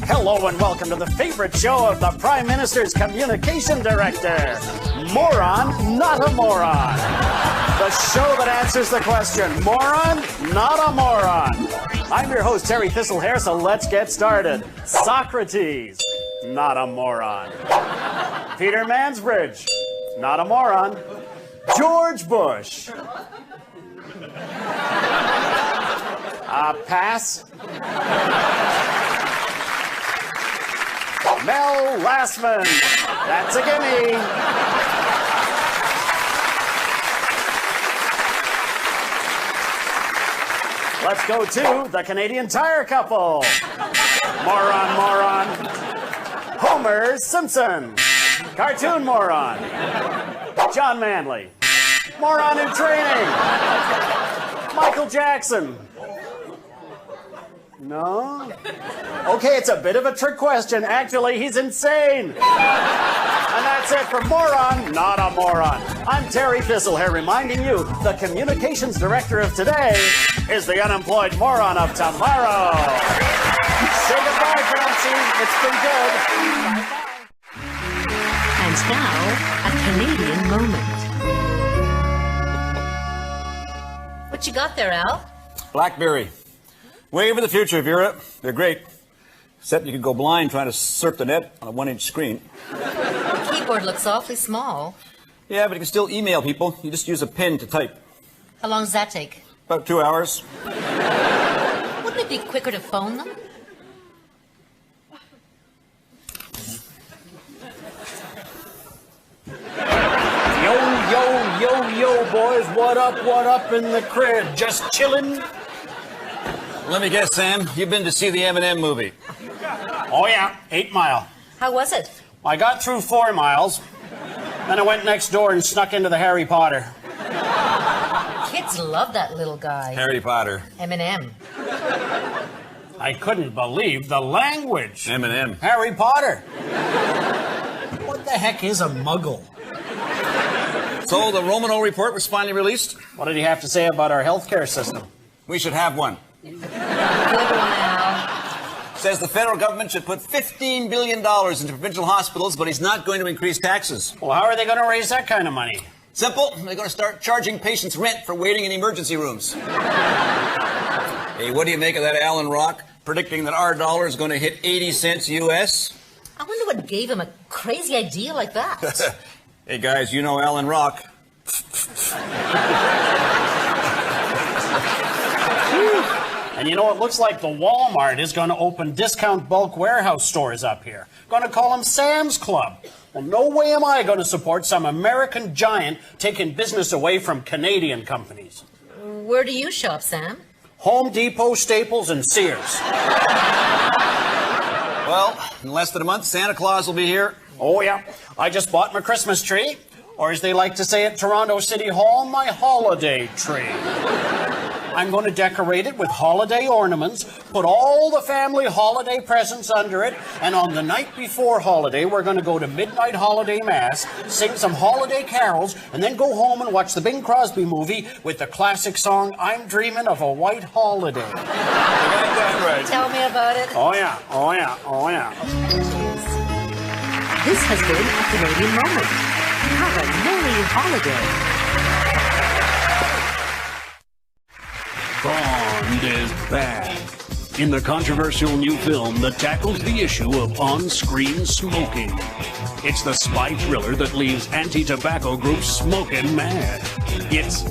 Hello and welcome to the favorite show of the Prime Minister's Communication Director. Moron, not a moron. The show that answers the question, moron, not a moron. I'm your host, Terry Thistlehair, so let's get started. Socrates, not a moron. Peter Mansbridge, not a moron. George Bush. Pass. Mel Lastman. That's a gimme. Let's go to the Canadian Tire couple. Moron, moron. Homer Simpson. Cartoon moron. John Manley. Moron in training. Michael Jackson. No? Okay, it's a bit of a trick question. Actually, he's insane. And that's it for Moron, Not a Moron. I'm Terry Thistlehair reminding you the communications director of today is the unemployed moron of tomorrow. Say goodbye, Francine. It's been good. Bye-bye. And now, a Canadian moment. What you got there, Al? BlackBerry. Way for the future, Vera. They're great. Except you could go blind trying to surf the net on a 1-inch screen. The keyboard looks awfully small. Yeah, but you can still email people. You just use a pen to type. How long does that take? About 2 hours. Wouldn't it be quicker to phone them? Yo, boys. What up in the crib? Just chillin'? Let me guess, Sam. You've been to see the M&M movie. Oh, yeah. 8 Mile. How was it? I got through 4 miles. Then I went next door and snuck into the Harry Potter. Kids love that little guy. Harry Potter. M&M. I couldn't believe the language. M&M. Harry Potter. What the heck is a muggle? So the Romano report was finally released? What did he have to say about our healthcare system? We should have one. Good one, Al. Says the federal government should put $15 billion into provincial hospitals, but he's not going to increase taxes. Well, how are they going to raise that kind of money? Simple. They're going to start charging patients rent for waiting in emergency rooms. Hey, what do you make of that Alan Rock predicting that our dollar is going to hit 80 cents U.S.? I wonder what gave him a crazy idea like that. Hey, guys, you know Alan Rock. And you know, it looks like the Walmart is going to open discount bulk warehouse stores up here. Going to call them Sam's Club. Well, no way am I going to support some American giant taking business away from Canadian companies. Where do you shop, Sam? Home Depot, Staples, and Sears. Well, in less than a month, Santa Claus will be here. Oh, yeah. I just bought my Christmas tree. Or as they like to say at Toronto City Hall, my holiday tree. I'm going to decorate it with holiday ornaments, put all the family holiday presents under it, and on the night before holiday, we're going to go to midnight holiday mass, sing some holiday carols, and then go home and watch the Bing Crosby movie with the classic song, I'm Dreamin' of a White Holiday. You got that right. Tell me about it. Oh, yeah. Oh, yeah. Oh, yeah. This has been a Canadian moment. Have a merry holiday. Bond is back in the controversial new film that tackles the issue of on-screen smoking. It's the spy thriller that leaves anti-tobacco groups smoking mad. It's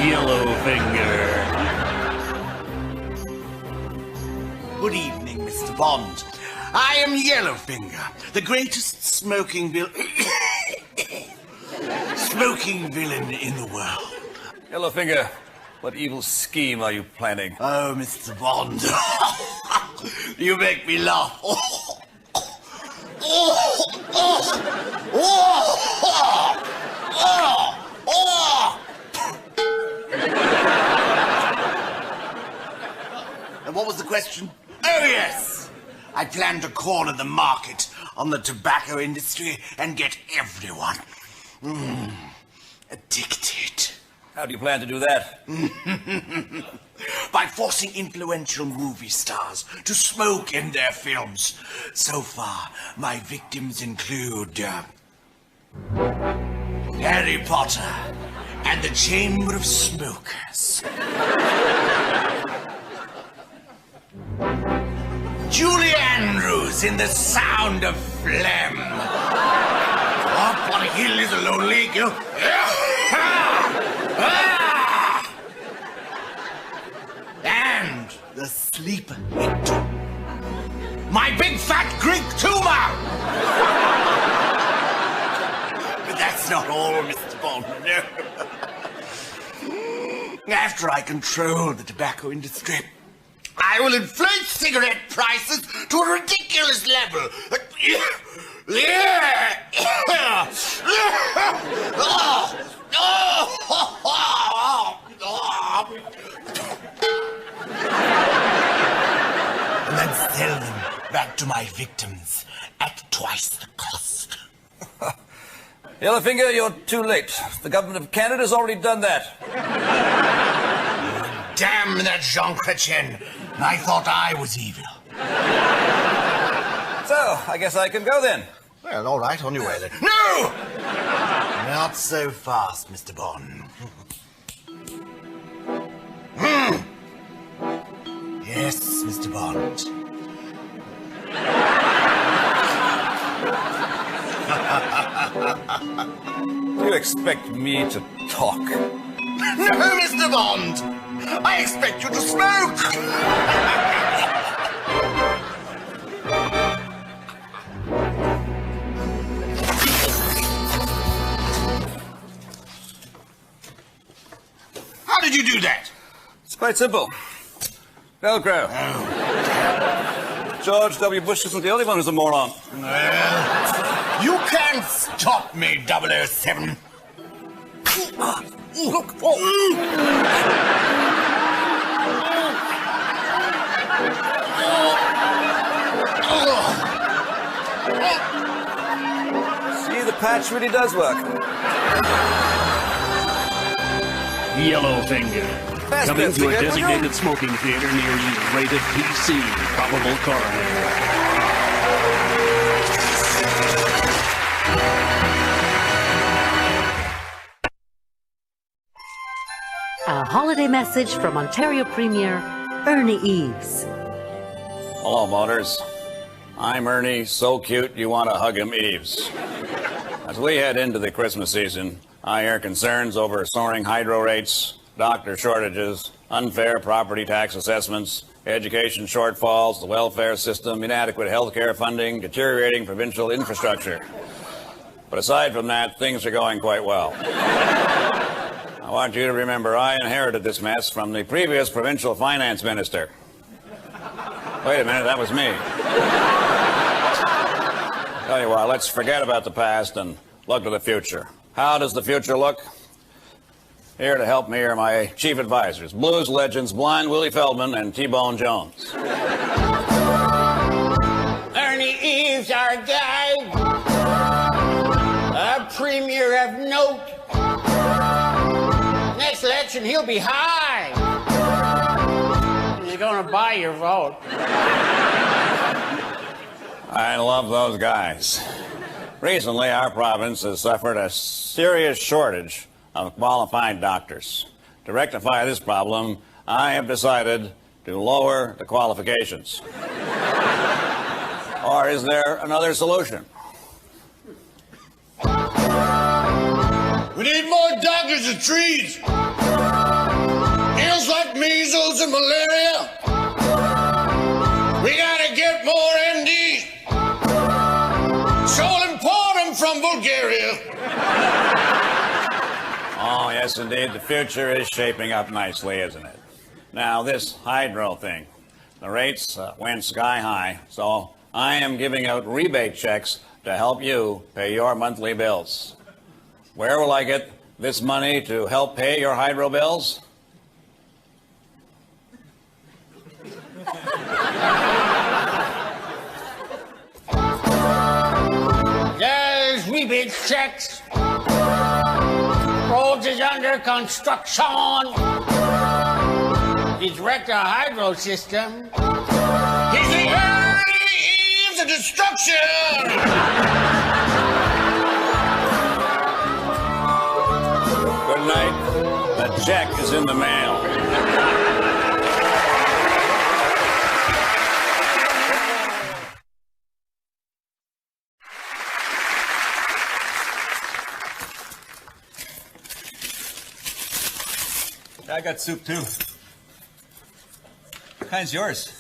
Yellowfinger. Good evening, Mr. Bond. I am Yellowfinger, the greatest smoking villain in the world. Yellowfinger, what evil scheme are you planning? Oh, Mr. Bond, you make me laugh. And what was the question? Oh, yes. I plan to corner the market on the tobacco industry and get everyone addicted. How do you plan to do that? by forcing influential movie stars to smoke in their films. So far, my victims include Harry Potter and the Chamber of Smokers, Julie Andrews in The Sound of Phlegm. Up on a hill is a lonely girl. And the sleeper hit. My big fat Greek tumor! But that's not all, Mr. Bond. No. After I control the tobacco industry, I will inflate cigarette prices to a ridiculous level. And then sell them back to my victims at twice the cost. Yellowfinger, you're too late. The government of Canada's already done that. Damn that Jean Chrétien. I thought I was evil. So, I guess I can go then. Well, all right, on your way then. No! Not so fast, Mr. Bond. Yes, Mr. Bond. Do you expect me to talk? No, Mr. Bond! I expect you to smoke! How did you do that? It's quite simple. Velcro. George W. Bush isn't the only one who's a moron. Well, you can't stop me, 007. Look. See, the patch really does work. Yellowfinger. Fast Coming bits, to a Figure. designated smoking theater near you. Rated PC. Probable coroner. A holiday message from Ontario Premier Ernie Eves. Hello, Motors. I'm Ernie, so cute you want to hug him, Eves. As we head into the Christmas season, I hear concerns over soaring hydro rates, doctor shortages, unfair property tax assessments, education shortfalls, the welfare system, inadequate health care funding, deteriorating provincial infrastructure. But aside from that, things are going quite well. I want you to remember I inherited this mess from the previous provincial finance minister. Wait a minute, that was me. Tell you what, let's forget about the past and look to the future. How does the future look? Here to help me are my chief advisors, blues legends Blind Willie Feldman and T-Bone Jones. Ernie Eves, our guide. A premier of note. Next election, he'll be high. You're gonna buy your vote. I love those guys. Recently, our province has suffered a serious shortage of qualified doctors. To rectify this problem, I have decided to lower the qualifications. Or is there another solution? We need more doctors of trees. Ills like measles and malaria. We gotta get more MDs. So we'll import them from Bulgaria. Oh, yes, indeed. The future is shaping up nicely, isn't it? Now, this hydro thing, the rates went sky high, so I am giving out rebate checks to help you pay your monthly bills. Where will I get this money to help pay your hydro bills? There's rebate checks. Roads is under construction. He's wrecked our hydro system. He's the early eaves of destruction! Good night. That check is in the mail. I got soup too. What kind's yours?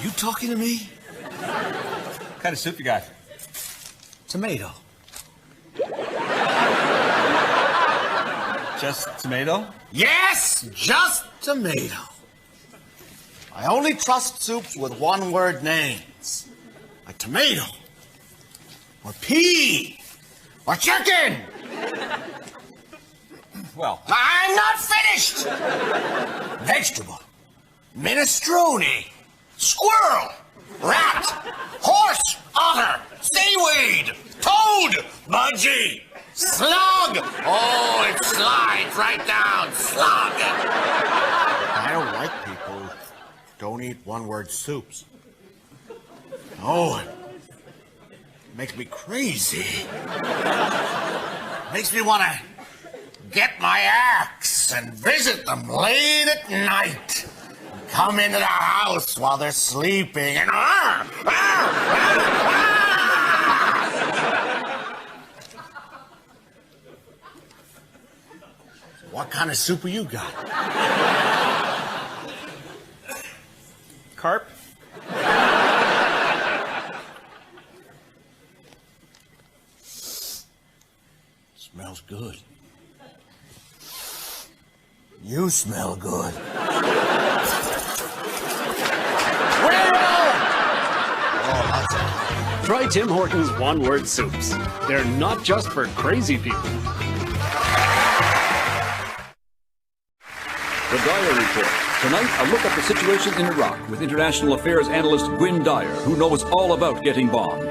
You talking to me? What kind of soup you got? Tomato. Just tomato? Yes, just tomato. I only trust soups with one-word names. Like tomato. Or pea. Or chicken. Well, I'm not finished. Vegetable. Minestrone. Squirrel. Rat. Horse. Otter. Seaweed. Toad. Budgie. Slug. Oh, it slides right down. Slug. I don't like people who don't eat one-word soups. Oh, it makes me crazy. Makes me want to get my axe and visit them late at night. Come into the house while they're sleeping and What kind of soup you got? carp? Smells good. You smell good. Try Tim Hortons one-word soups. They're not just for crazy people. The Dyer Report. Tonight, a look at the situation in Iraq with international affairs analyst Gwyn Dyer, who knows all about getting bombed.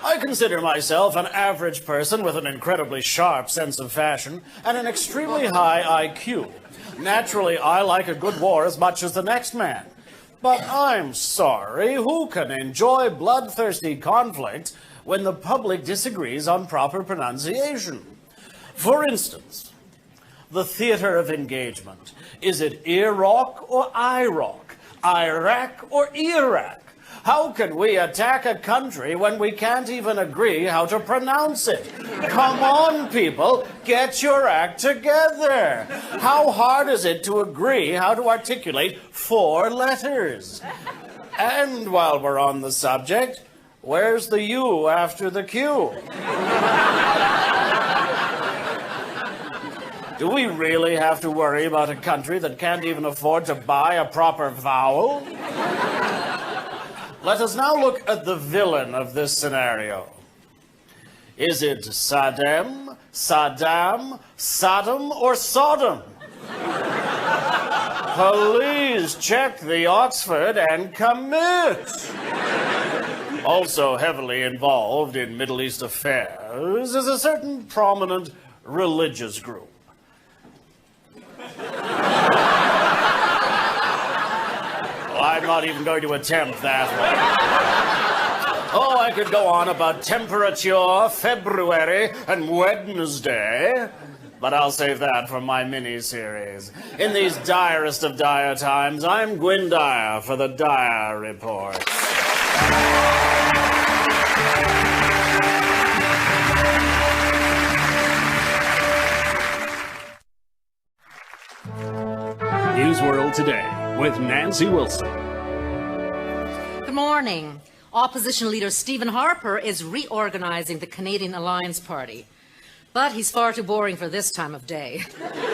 I consider myself an average person with an incredibly sharp sense of fashion and an extremely high IQ. Naturally, I like a good war as much as the next man. But I'm sorry, who can enjoy bloodthirsty conflict when the public disagrees on proper pronunciation? For instance, the theater of engagement. Is it Iraq or Iraq? Iraq or Iraq? How can we attack a country when we can't even agree how to pronounce it? Come on, people, get your act together. How hard is it to agree how to articulate 4 letters? And while we're on the subject, where's the U after the Q? Do we really have to worry about a country that can't even afford to buy a proper vowel? Let us now look at the villain of this scenario. Is it Saddam, Saddam, Sodom, or Sodom? Please check the Oxford and commit. Also heavily involved in Middle East affairs is a certain prominent religious group. I'm not even going to attempt that one. Oh, I could go on about temperature, February, and Wednesday, but I'll save that for my mini-series. In these direst of dire times, I'm Gwyn Dyer for the Dyer Report. Newsworld Today with Nancy Wilson. Good morning. Opposition leader Stephen Harper is reorganizing the Canadian Alliance Party. But he's far too boring for this time of day.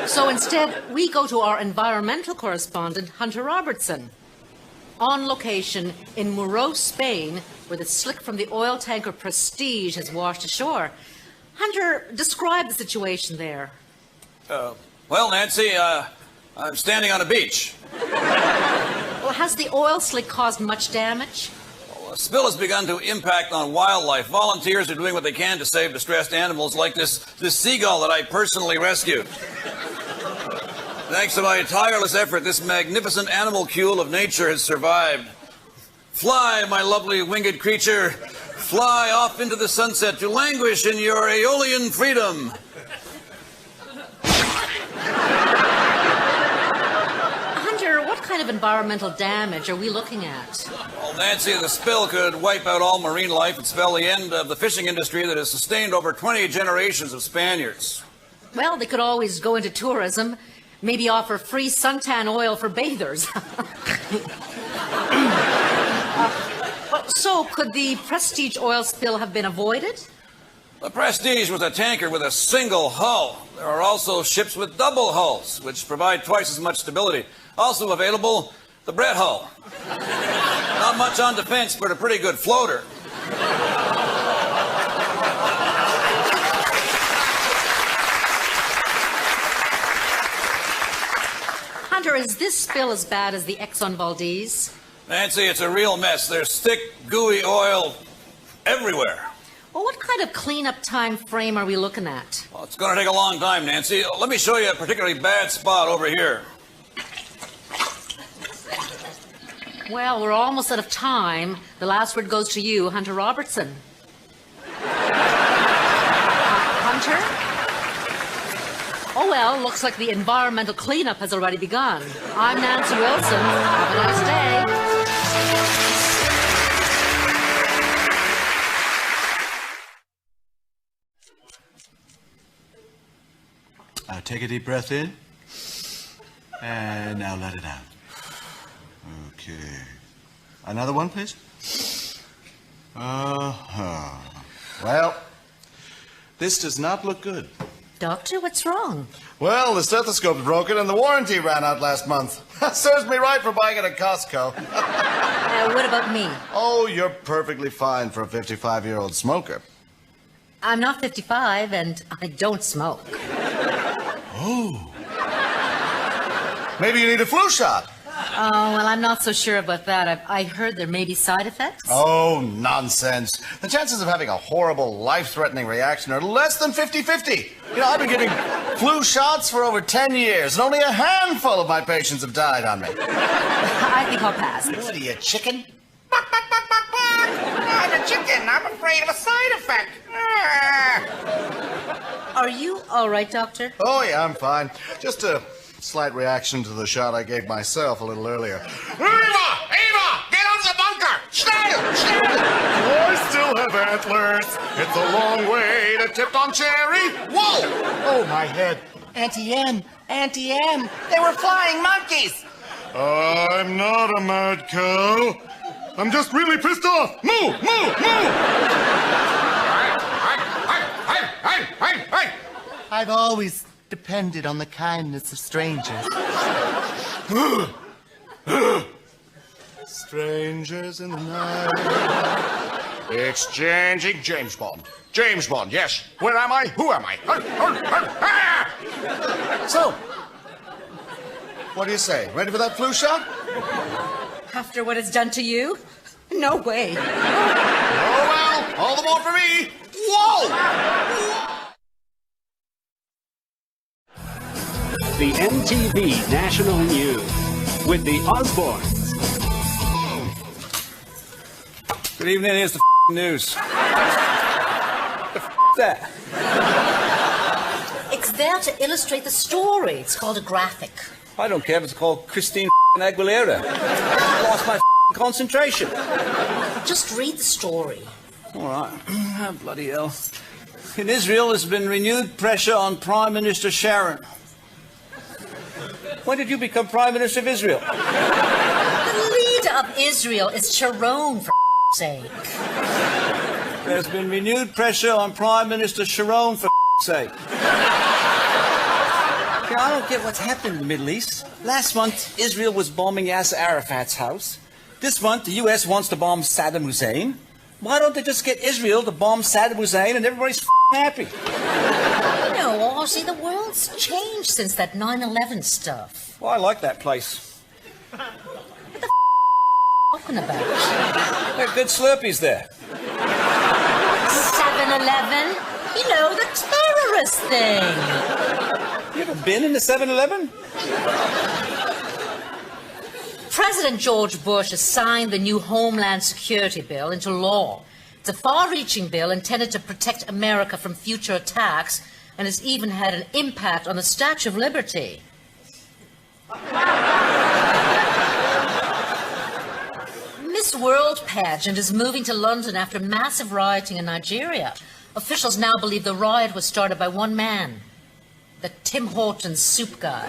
So instead, we go to our environmental correspondent, Hunter Robertson. On location in Morose, Spain, where the slick from the oil tanker Prestige has washed ashore. Hunter, describe the situation there. Well, Nancy, I'm standing on a beach. Well, has the oil slick caused much damage? A spill has begun to impact on wildlife. Volunteers are doing what they can to save distressed animals like this seagull that I personally rescued. Thanks to my tireless effort, this magnificent animalcule of nature has survived. Fly, my lovely winged creature. Fly off into the sunset to languish in your Aeolian freedom. Hunter, what kind of environmental damage are we looking at? Well, Nancy, the spill could wipe out all marine life and spell the end of the fishing industry that has sustained over 20 generations of Spaniards. Well, they could always go into tourism, maybe offer free suntan oil for bathers. So, could the Prestige oil spill have been avoided? The Prestige was a tanker with a single hull. There are also ships with double hulls, which provide twice as much stability. Also available, the Brett hull. Not much on defense, but a pretty good floater. Hunter, is this spill as bad as the Exxon Valdez? Nancy, it's a real mess. There's thick, gooey oil everywhere. Well, what kind of cleanup time frame are we looking at? Well, it's going to take a long time, Nancy. Let me show you a particularly bad spot over here. Well, we're almost out of time. The last word goes to you, Hunter Robertson. Hunter? Oh, well, looks like the environmental cleanup has already begun. I'm Nancy Wilson. Have a nice day. Take a deep breath in. And now let it out. Okay. Another one, please. Well, this does not look good. Doctor, what's wrong? Well, the stethoscope's broken and the warranty ran out last month. Serves me right for buying it at Costco. What about me? Oh, you're perfectly fine for a 55-year-old smoker. I'm not 55 and I don't smoke. Oh. Maybe you need a flu shot. Oh, well, I'm not so sure about that. I heard there may be side effects. Oh, nonsense. The chances of having a horrible, life-threatening reaction are less than 50-50. You know, I've been giving flu shots for over 10 years, and only a handful of my patients have died on me. I think I'll pass. What are you, chicken? I'm a chicken. I'm afraid of a side effect. Are you all right, Doctor? Oh, yeah, I'm fine. Just a slight reaction to the shot I gave myself a little earlier. Eva! Get out of the bunker! Schnell! I still have antlers. It's a long way to Tipton Cherry. Whoa! Oh, my head. Auntie Anne. They were flying monkeys. I'm not a mad cow. I'm just really pissed off. Move! I've always depended on the kindness of strangers. Strangers in the night. Exchanging James Bond. James Bond, yes. Where am I? Who am I? So, what do you say? Ready for that flu shot? After what it's done to you? No way. Oh, well, all the more for me. Whoa! The MTV National News with the Osbournes. Good evening, here's the news. The that? It's there to illustrate the story. It's called a graphic. I don't care if it's called Christine Aguilera. I lost my concentration. Just read the story. All right. Bloody hell. In Israel, there's been renewed pressure on Prime Minister Sharon. When did you become Prime Minister of Israel? The leader of Israel is Sharon, for sake. There's been renewed pressure on Prime Minister Sharon, for sake. I don't get what's happening in the Middle East. Last month, Israel was bombing Yasser Arafat's house. This month, the U.S. wants to bomb Saddam Hussein. Why don't they just get Israel to bomb Saddam Hussein and everybody's happy? No, see, the world's changed since that 9/11 stuff. Well, I like that place. talking about? They're good Slurpees there. 7-Eleven? You know, the terrorist thing. You ever been in the 7-Eleven? President George Bush has signed the new Homeland Security Bill into law. It's a far-reaching bill intended to protect America from future attacks and has even had an impact on the Statue of Liberty. Miss World pageant is moving to London after massive rioting in Nigeria. Officials now believe the riot was started by one man, the Tim Hortons soup guy.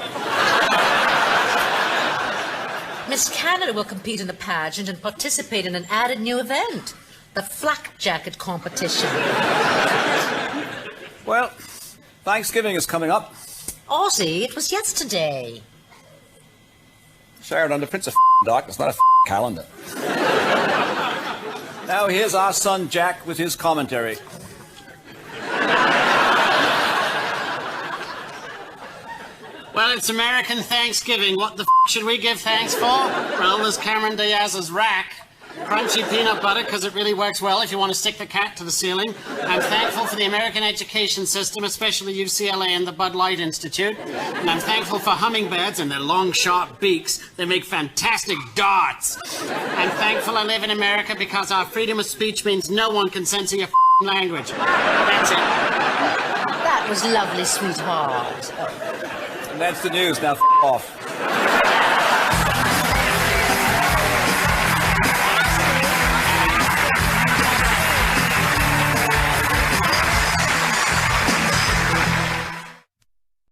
Miss Canada will compete in the pageant and participate in an added new event, the flak jacket competition. Well, Thanksgiving is coming up. Aussie, it was yesterday. Shared under Prince of Doc. It's not a calendar. Now here's our son Jack with his commentary. Well, it's American Thanksgiving. What the should we give thanks for? Well, there's Cameron Diaz's rack. Crunchy peanut butter, because it really works well if you want to stick the cat to the ceiling. I'm thankful for the American education system, especially UCLA and the Bud Light Institute. And I'm thankful for hummingbirds and their long, sharp beaks. They make fantastic darts. I'm thankful I live in America because our freedom of speech means no one can censor your language. That's it. That was lovely, sweetheart. And that's the news. Now off.